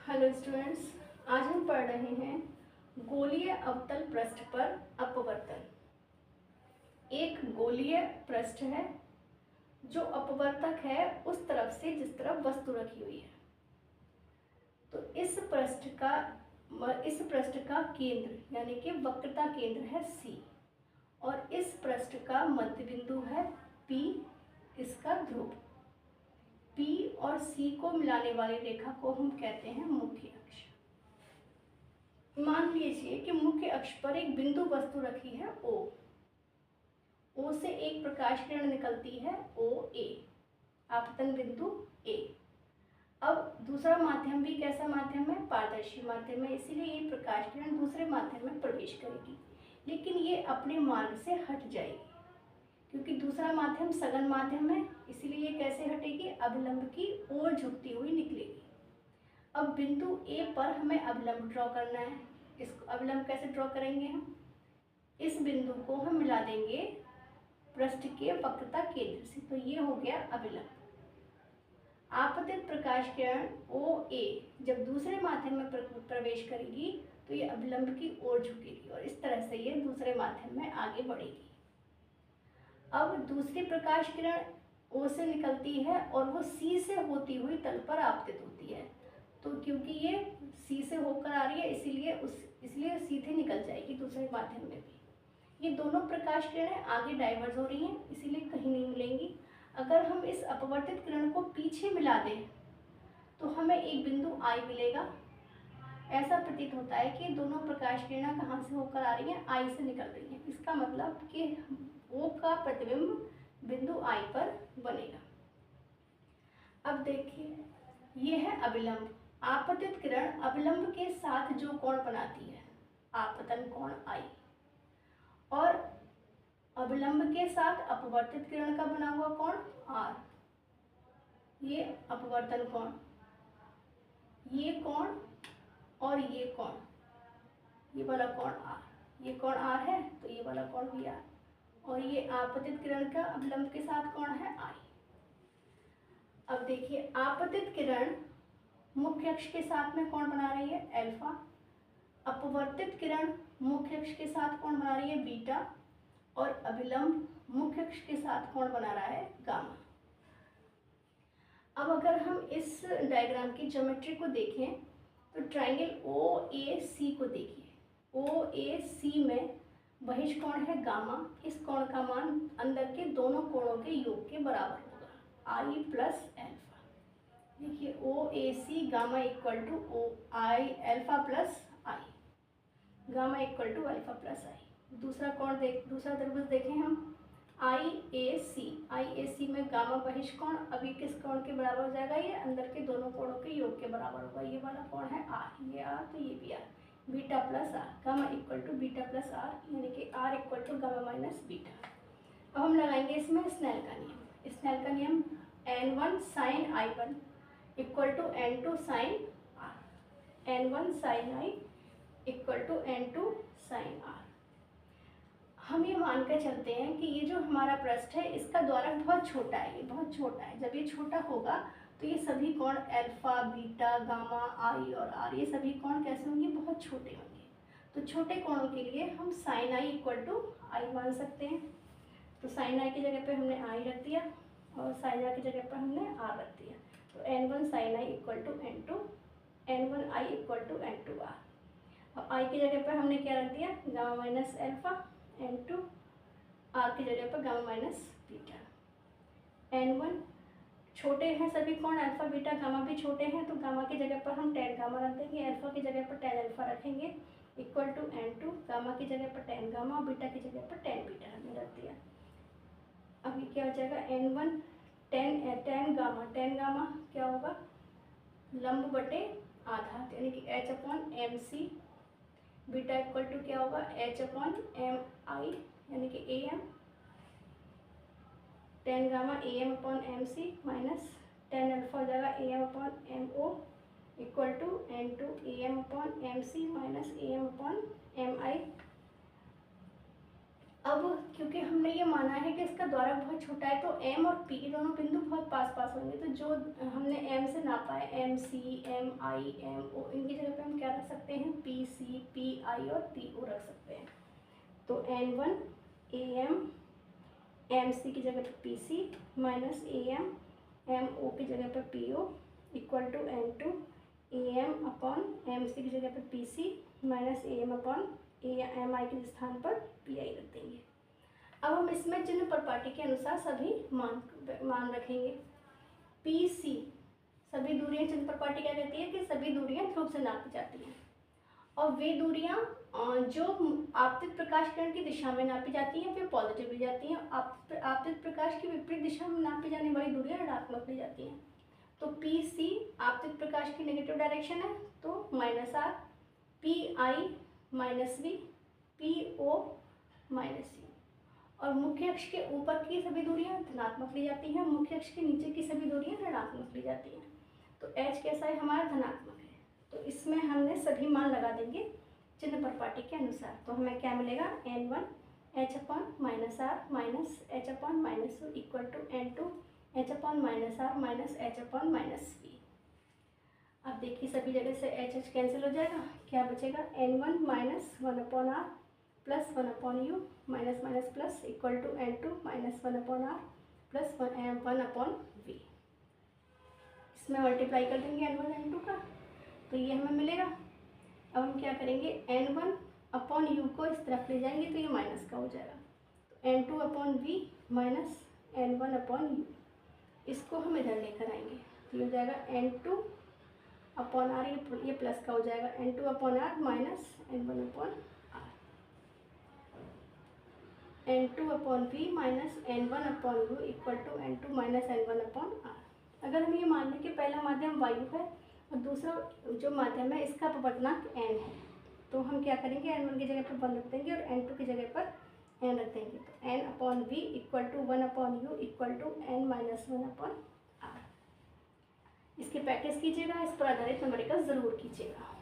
Hello students, आज हम पढ़ रहे हैं गोलीय अवतल पृष्ठ पर अपवर्तन। एक गोलीय पृष्ठ है जो अपवर्तक है उस तरफ से जिस तरफ वस्तु रखी हुई है। तो इस पृष्ठ का केंद्र यानी कि वक्रता केंद्र है C और इस पृष्ठ का मध्य बिंदु है P, इसका ध्रुव। P और C को मिलाने वाली रेखा को हम कहते हैं मुख्य अक्ष। मान लीजिए कि मुख्य अक्ष पर एक बिंदु वस्तु रखी है O। O से एक प्रकाश किरण निकलती है OA, आपतन बिंदु A। अब दूसरा माध्यम भी कैसा माध्यम है? पारदर्शी माध्यम है, इसीलिए ये प्रकाश किरण दूसरे माध्यम में प्रवेश करेगी, लेकिन ये अपने मार्ग से हट जाएगी क्योंकि दूसरा माध्यम सघन माध्यम है। इसीलिए ये कैसे हटेगी? अभिलंब की ओर झुकती हुई निकलेगी। अब बिंदु A पर हमें अभिलंब ड्रॉ करना है। इसको अभिलंब कैसे ड्रॉ करेंगे? हम इस बिंदु को हम मिला देंगे पृष्ठ के वक्रता केंद्र से, तो ये हो गया अभिलंब। आपतित प्रकाश किरण OA जब दूसरे माध्यम में प्रवेश करेगी तो ये अभिलंब की ओर झुकेगी और इस तरह से ये दूसरे माध्यम में आगे बढ़ेगी। अब दूसरी प्रकाश किरण O से निकलती है और वो C से होती हुई तल पर आपतित होती है। तो क्योंकि ये C से होकर आ रही है इसलिए सीधे निकल जाएगी दूसरे माध्यम में भी। ये दोनों प्रकाश किरणें आगे डाइवर्ज हो रही हैं, इसीलिए कहीं नहीं मिलेंगी। अगर हम इस अपवर्तित किरण को पीछे मिला दें तो हमें एक बिंदु I मिलेगा। ऐसा प्रतीत होता है कि दोनों प्रकाश किरणें कहाँ से होकर आ रही हैं? I से निकल रही हैं। इसका मतलब कि O का प्रतिबिंब बिंदु I पर बनेगा। अब देखिए, ये है अभिलंब। आपतित किरण अभिलंब के साथ जो कोण बनाती है, आपतन कोण I, और अभिलंब के साथ अपवर्तित किरण का बना हुआ कोण R। ये अपवर्तन कोण, ये कोण और ये कोण, ये वाला कोण R, ये कोण R है तो ये वाला कोण भी R, और ये आपतित किरण का अभिलंब के साथ कोण है I। अब देखिए, आपतित किरण मुख्य अक्ष के साथ में कोण बना रही है अल्फा, अपवर्तित किरण मुख्य अक्ष के साथ कोण बना रही है बीटा, और अभिलंब मुख्य अक्ष के साथ कोण बना रहा है गामा। अब अगर हम इस डायग्राम की ज्योमेट्री को देखें तो ट्रायंगल OAC को देखिए। OAC में बहिष कोण है गामा। इस कोण का मान अंदर के दोनों कोणों के योग के बराबर होगा, I प्लस अल्फा। देखिए, OAC gamma equal to I alpha plus I, gamma equal to alpha plus I। दूसरा त्रिभुज देखें हम, IAC में गामा बहिष कोण अभी किस कोण के बराबर हो जाएगा? ये अंदर के दोनों कोणों के योग के बराबर होगा। ये वाला कोण है R, ये R तो ये भी R, beta plus R, gamma equal to beta plus R, यानी कि R equal to gamma minus beta. अब हम लगाएंगे इसमें स्नेल का नियम। स्नेल का नियम N1 sin I1 equal to N2 sin R, N1 sin I equal to N2 sin R। हम ये मानकर चलते हैं कि ये जो हमारा पृष्ठ है इसका द्वारक बहुत छोटा है, ये बहुत छोटा है। जब ये छोटा होगा तो ये सभी कोण अल्फा, बीटा, गामा, I और R, ये सभी कोण कैसे होंगे? बहुत छोटे होंगे। तो छोटे कोणों के लिए हम sin I equal to I मान सकते हैं। तो sin I की जगह पे हमने I रख दिया और sin R की जगह पर हमने R रख दिया। तो N1 sin I equal to N1 I equal to N2 R। अब I की जगह पर हमने क्या रख दिया? Gamma minus alpha, N2 R की जगह पर गामा माइनस बीटा। N1 छोटे हैं सभी कोण, अल्फा बीटा गामा भी छोटे हैं, तो गामा की जगह पर हम tan गामा रख देंगे, अल्फा की जगह पर tan अल्फा रखेंगे, इक्वल टू N2 गामा की जगह पर tan गामा, बीटा की जगह पर tan बीटा हमने रख दिया। अब ये क्या हो जाएगा? N1 tan गामा क्या होगा? लंब बटे आधार, यानी कि H upon MC। Beta equal to क्या होगा? H अपॉन MI, यानी कि AM। tan gamma AM upon MC minus tan alpha हो जाएगा AM upon MO equal to N2 AM upon MC minus AM upon MI। अब क्योंकि हमने ये माना है कि इसका द्वारा बहुत छोटा है, तो m और p दोनों बिंदु बहुत पास पास होंगे, तो जो हमने m से नापा है MC, MI, MO, इनकी जगह पे हम क्या रख सकते हैं, PC, PI और PO रख सकते हैं। तो N1 AM MC की जगह पे PC माइनस AM MO की जगह पे PO equal to N2 AM upon MC की जगह पे PC minus AM upon MI के स्थान पर PI रख देंगे। अब हम इसमें चिन्ह प्रपाटी के अनुसार सभी मान रखेंगे। PC सभी दूरियां, चिन्ह प्रपाटी क्या कहती है कि सभी दूरियां ध्रुव से नापी जाती हैं, और वे दूरियां जो आपतित प्रकाश किरण की दिशा में नापी जाती हैं वे पॉजिटिव ली जाती हैं। आपतित प्रकाश की विपरीत दिशा में नापी जाने वाली दूरियां ऋणात्मक ली जाती हैं। तो PC आपतित प्रकाश की नेगेटिव डायरेक्शन है, तो -R, PI -V, PO -U, और मुख्य अक्ष के ऊपर की सभी दूरियां धनात्मक ली जाती हैं, मुख्य अक्ष के नीचे की सभी दूरियां ऋणात्मक ली जाती हैं। तो H कैसा है, हमारा धनात्मक है, तो इसमें हमने सभी मान लगा देंगे चिन्ह प्रपाटी के अनुसार। तो हमें क्या मिलेगा, N1 H upon -R minus H upon -U equal to N2 H upon -R minus H upon -V। अब देखिए सभी जगह से H कैंसिल हो जाएगा, क्या बचेगा, N1 minus 1 upon R plus 1 upon U minus minus plus equal to N2 minus 1 upon R plus 1 upon V। इसमें मल्टीप्लाई कर देंगे N1 N2 का, तो ये हमें मिलेगा। अब हम क्या करेंगे, N1 अपॉन U को इस तरफ ले जाएंगे तो ये माइनस का हो जाएगा, तो N2 upon V minus N1 upon U, इसको हम इधर लेकर आएंगे तो ये हो जाएगा N2 अपॉन R, ये प्लस का हो जाएगा, N2 upon R minus N1 upon R, N2 upon V minus N1 upon U equal to N2 minus N1 upon R। अगर हम ये मान लें कि पहला माध्यम वायु है और दूसरा जो माध्यम है इसका अपवर्तनांक n है, तो हम क्या करेंगे, N1 की जगह पर 1 रख देंगे और N2 की जगह पर n रख देंगे, तो n upon V equal to 1 upon U equal to n minus 1 upon R। इसकी प्रैक्टिस कीजिएगा, इस पर आधारित न्यूमेरिकल ज़रूर कीजिएगा।